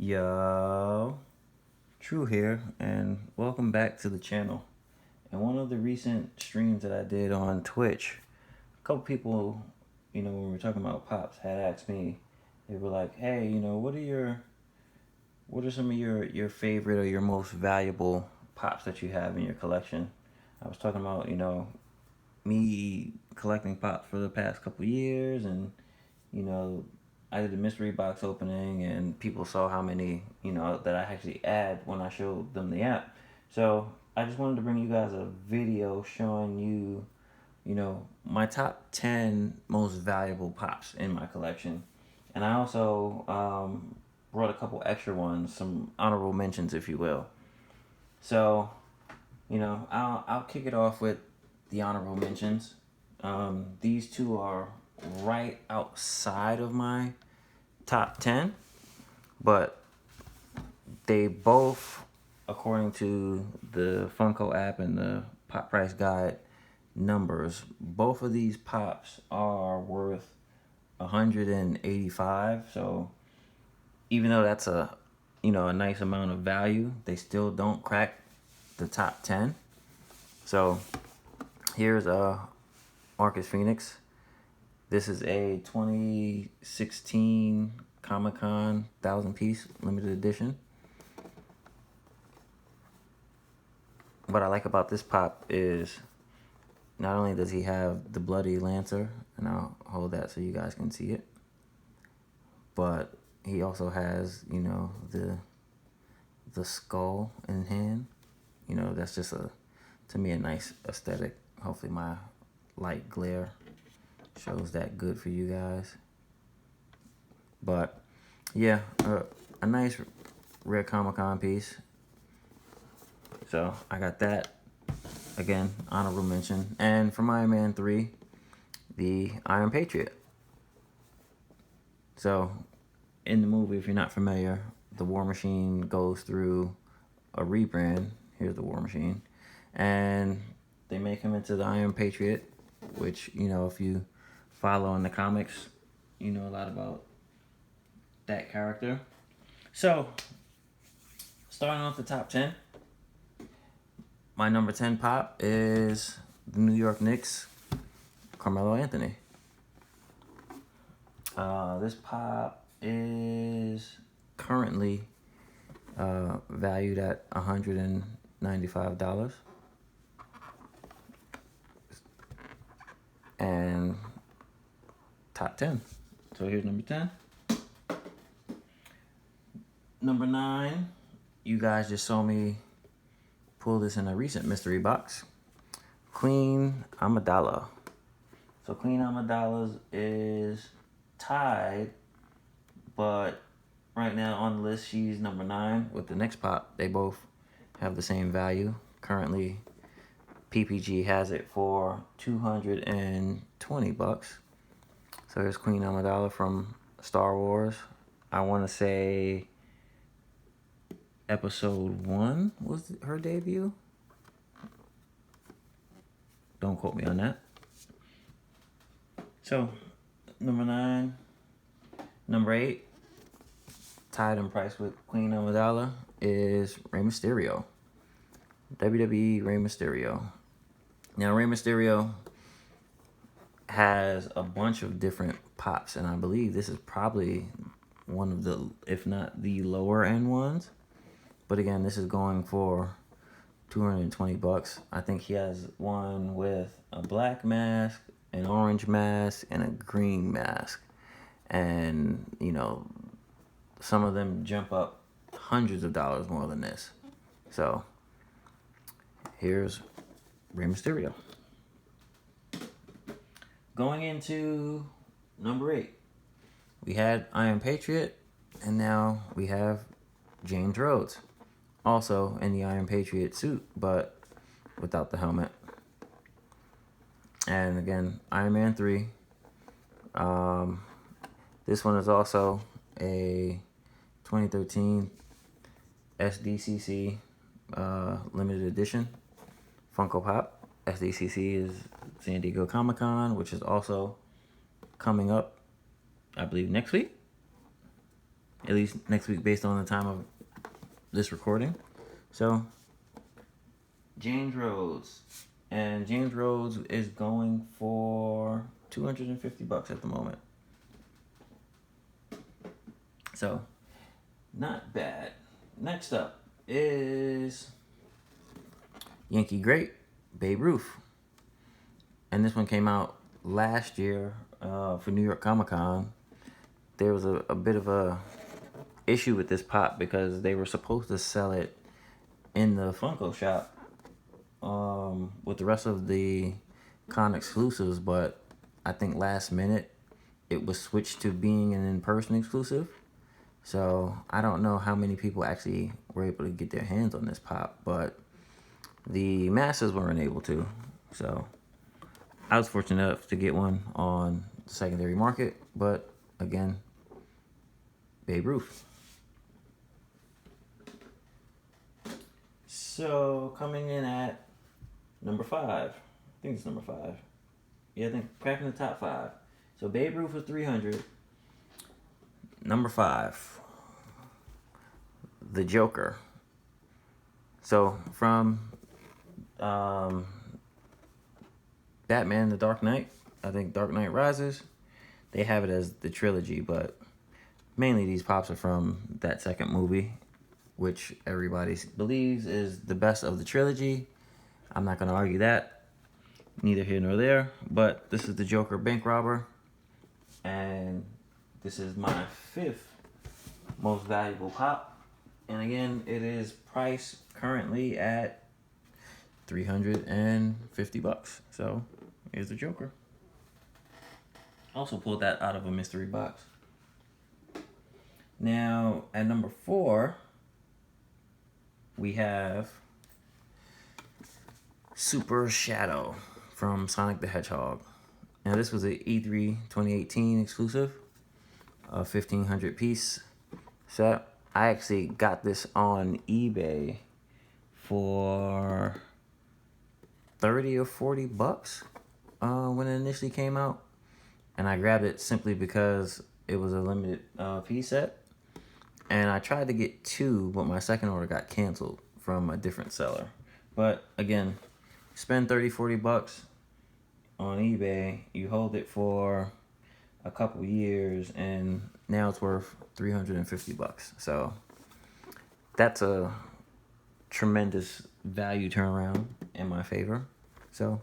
Yo, True here, and welcome back to the channel. In one of the recent streams that I did on Twitch, a couple people, when we were talking about pops, had asked me. They were like, "Hey, what are some of your favorite or your most valuable pops that you have in your collection?" I was talking about, me collecting pops for the past couple years, and you know, I did a mystery box opening, and people saw how many, that I actually add when I showed them the app. So I just wanted to bring you guys a video showing you, my top 10 most valuable pops in my collection. And I also brought a couple extra ones, some honorable mentions, if you will. So, I'll kick it off with the honorable mentions. These two are right outside of my top 10, but they both, according to the Funko app and the Pop Price Guide numbers, both of these pops are worth 185. So even though that's a nice amount of value, they still don't crack the top 10. So here's Marcus Phoenix. This is a 2016 Comic-Con 1,000-piece limited edition. What I like about this pop is not only does he have the bloody lancer, and I'll hold that so you guys can see it, but he also has, the skull in hand. That's just to me, a nice aesthetic. Hopefully my light glare shows that good for you guys. But yeah, a nice rare Comic-Con piece. So I got that. Again, honorable mention. And from Iron Man 3, the Iron Patriot. So in the movie, if you're not familiar, the War Machine goes through a rebrand. Here's the War Machine. And they make him into the Iron Patriot, which, if you follow in the comics, you know a lot about that character. So, starting off the top 10, my number 10 pop is the New York Knicks, Carmelo Anthony. This pop is currently valued at $195. And top 10. So here's number 10. Number 9, you guys just saw me pull this in a recent mystery box. Queen Amidala. So Queen Amidala is tied, but right now on the list she's number 9 with the next pop. They both have the same value. Currently, PPG has it for $220. So here's Queen Amidala from Star Wars. I want to say Episode 1 was her debut. Don't quote me on that. So, number 9. Number 8, tied in price with Queen Amidala, is Rey Mysterio. WWE Rey Mysterio. Now, Rey Mysterio has a bunch of different pops, and I believe this is probably one of the, if not the lower end ones. But again, this is going for $220. I think he has one with a black mask, an orange mask, and a green mask. And, some of them jump up hundreds of dollars more than this. So, here's Rey Mysterio. Going into number 8, we had Iron Patriot, and now we have James Rhodes. Also in the Iron Patriot suit, but without the helmet. And again, Iron Man 3. This one is also a 2013 SDCC limited edition Funko Pop. SDCC is San Diego Comic-Con, which is also coming up, I believe, next week. at least next week based on the time of this recording. So, James Rhodes. And James Rhodes is going for $250 at the moment. So, not bad. Next up is Yankee great, Babe Ruth. And this one came out last year for New York Comic Con. There was a bit of a issue with this pop because they were supposed to sell it in the Funko shop with the rest of the con exclusives, but I think last minute it was switched to being an in-person exclusive. So I don't know how many people actually were able to get their hands on this pop, but the masses weren't able to. So I was fortunate enough to get one on the secondary market, but again, Babe Ruth. So coming in at number 5, I think it's number 5. Yeah, I think cracking the top 5. So Babe Ruth was 300. Number 5, the Joker. So from Batman: The Dark Knight, I think Dark Knight Rises, they have it as the trilogy, but mainly these pops are from that second movie, which everybody believes is the best of the trilogy. I'm not going to argue that. Neither here nor there. But this is the Joker bank robber. And this is my 5th most valuable pop. And again, it is priced currently at $350. So here's the Joker. Also pulled that out of a mystery box. Now, at number 4, we have Super Shadow from Sonic the Hedgehog. Now, this was an E3 2018 exclusive, a 1,500 piece set. I actually got this on eBay for 30 or 40 bucks when it initially came out. And I grabbed it simply because it was a limited piece set. And I tried to get 2, but my second order got canceled from a different seller. But again, spend 30, 40 bucks on eBay, you hold it for a couple years, and now it's worth 350 bucks. So that's a tremendous value turnaround in my favor. So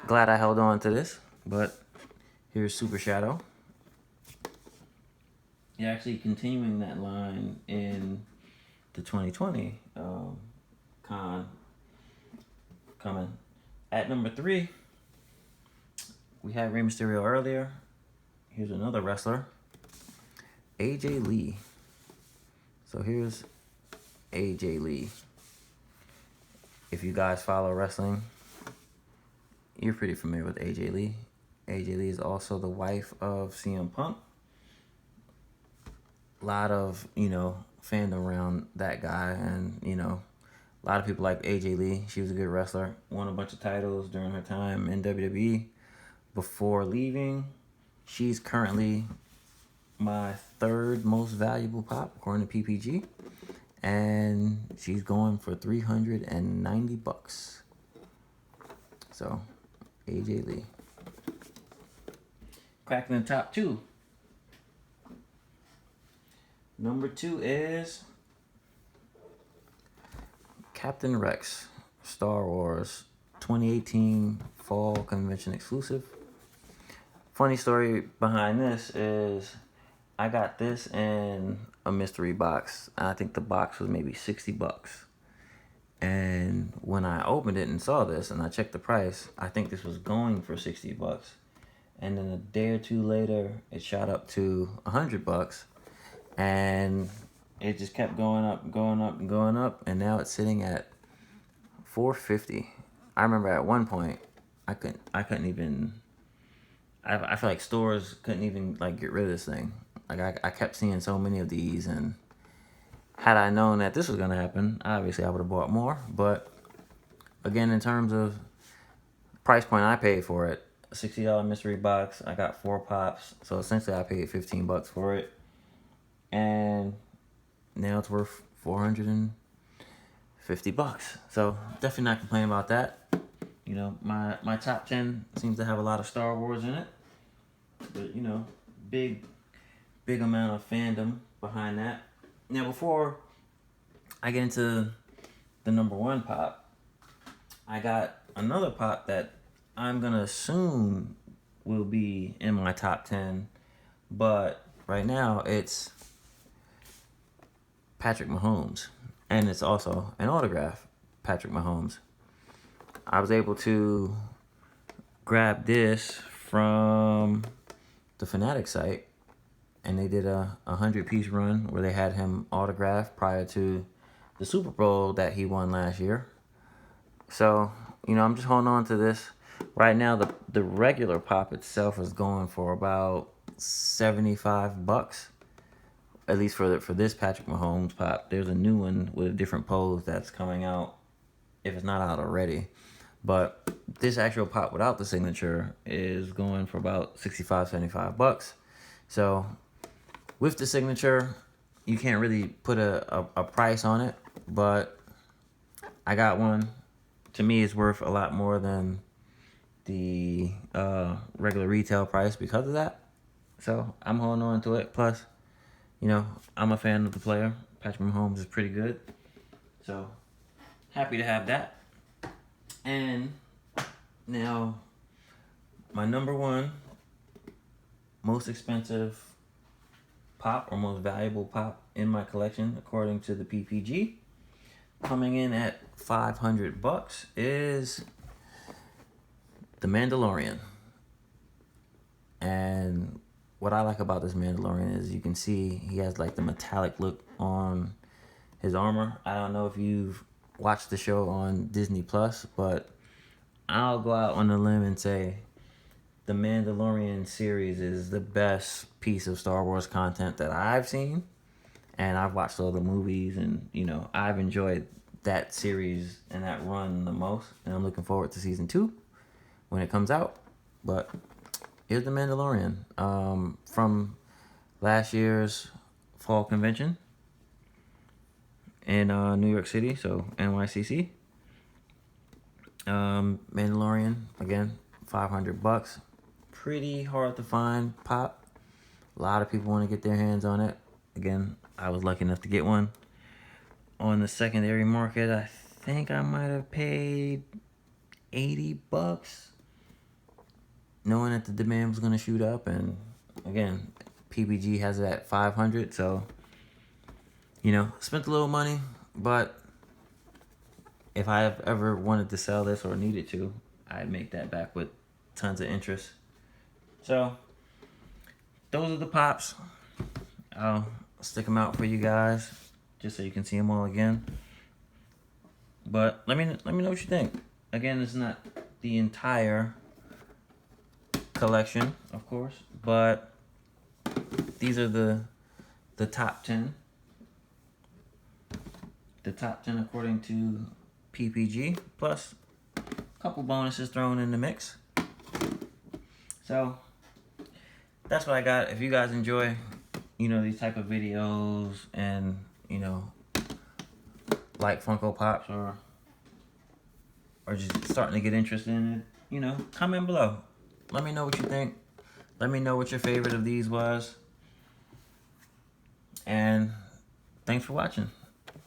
glad I held on to this. But here's Super Shadow. Yeah, actually continuing that line in the 2020 con coming. At number 3, we had Rey Mysterio earlier. Here's another wrestler, AJ Lee. So here's AJ Lee. If you guys follow wrestling, you're pretty familiar with AJ Lee. AJ Lee is also the wife of CM Punk. A lot of, fandom around that guy, and, a lot of people like AJ Lee. She was a good wrestler, won a bunch of titles during her time in WWE. Before leaving, she's currently my 3rd most valuable pop, according to PPG. And she's going for 390 bucks. So, AJ Lee. Cracking the top 2. Number 2 is Captain Rex, Star Wars 2018 Fall Convention exclusive. Funny story behind this is I got this in a mystery box. I think the box was maybe 60 bucks. And when I opened it and saw this and I checked the price, I think this was going for 60 bucks. And then a day or two later, it shot up to 100 bucks. And it just kept going up, going up, and going up. And now it's sitting at $450. I remember at one point, I couldn't even. I feel like stores couldn't even get rid of this thing. I kept seeing so many of these, and had I known that this was gonna happen, obviously I would have bought more. But again, in terms of price point I paid for it, a $60 mystery box. I got 4 pops, so essentially I paid 15 bucks for it. and now it's worth $450. So definitely not complaining about that. You know, my top 10 seems to have a lot of Star Wars in it, but you know, big amount of fandom behind that. Now, before I get into the number one pop, I got another pop that I'm gonna assume will be in my top 10, but right now it's Patrick Mahomes, and it's also an autograph Patrick Mahomes. I was able to grab this from the Fanatic site, and they did a 100-piece run where they had him autographed prior to the Super Bowl that he won last year. So, you know, I'm just holding on to this. Right now, the regular pop itself is going for about $75, at least for this Patrick Mahomes pop. There's a new one with a different pose that's coming out, if it's not out already. But this actual pop without the signature is going for about $65, $75. So with the signature, you can't really put a price on it, but I got one. To me, it's worth a lot more than the regular retail price because of that. So I'm holding on to it. Plus, you know, I'm a fan of the player. Patrick Mahomes is pretty good. So happy to have that. And now, my number one most expensive pop or most valuable pop in my collection, according to the PPG, coming in at $500 is the Mandalorian. And what I like about this Mandalorian is you can see he has like the metallic look on his armor. I don't know if you've watched the show on Disney Plus, but I'll go out on a limb and say the Mandalorian series is the best piece of Star Wars content that I've seen. And I've watched all the movies, and you know, I've enjoyed that series and that run the most. And I'm looking forward to season 2 when it comes out. But here's the Mandalorian from last year's fall convention in New York City, so NYCC. Mandalorian, again, $500. Pretty hard to find pop. A lot of people want to get their hands on it. Again, I was lucky enough to get one. On the secondary market, I think I might have paid $80, knowing that the demand was going to shoot up. And again, PBG has it at $500, so you know, spent a little money, but if I have ever wanted to sell this or needed to, I'd make that back with tons of interest. So those are the pops. I'll stick them out for you guys just so you can see them all again. But let me know what you think. Again, it's not the entire collection, of course, but these are the top 10. The top 10 according to PPG, plus a couple bonuses thrown in the mix. So that's what I got. If you guys enjoy, you know, these type of videos and, you know, like Funko Pops or just starting to get interested in it, you know, comment below. Let me know what you think. Let me know what your favorite of these was. And thanks for watching.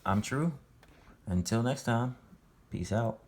I'm True. Until next time, peace out.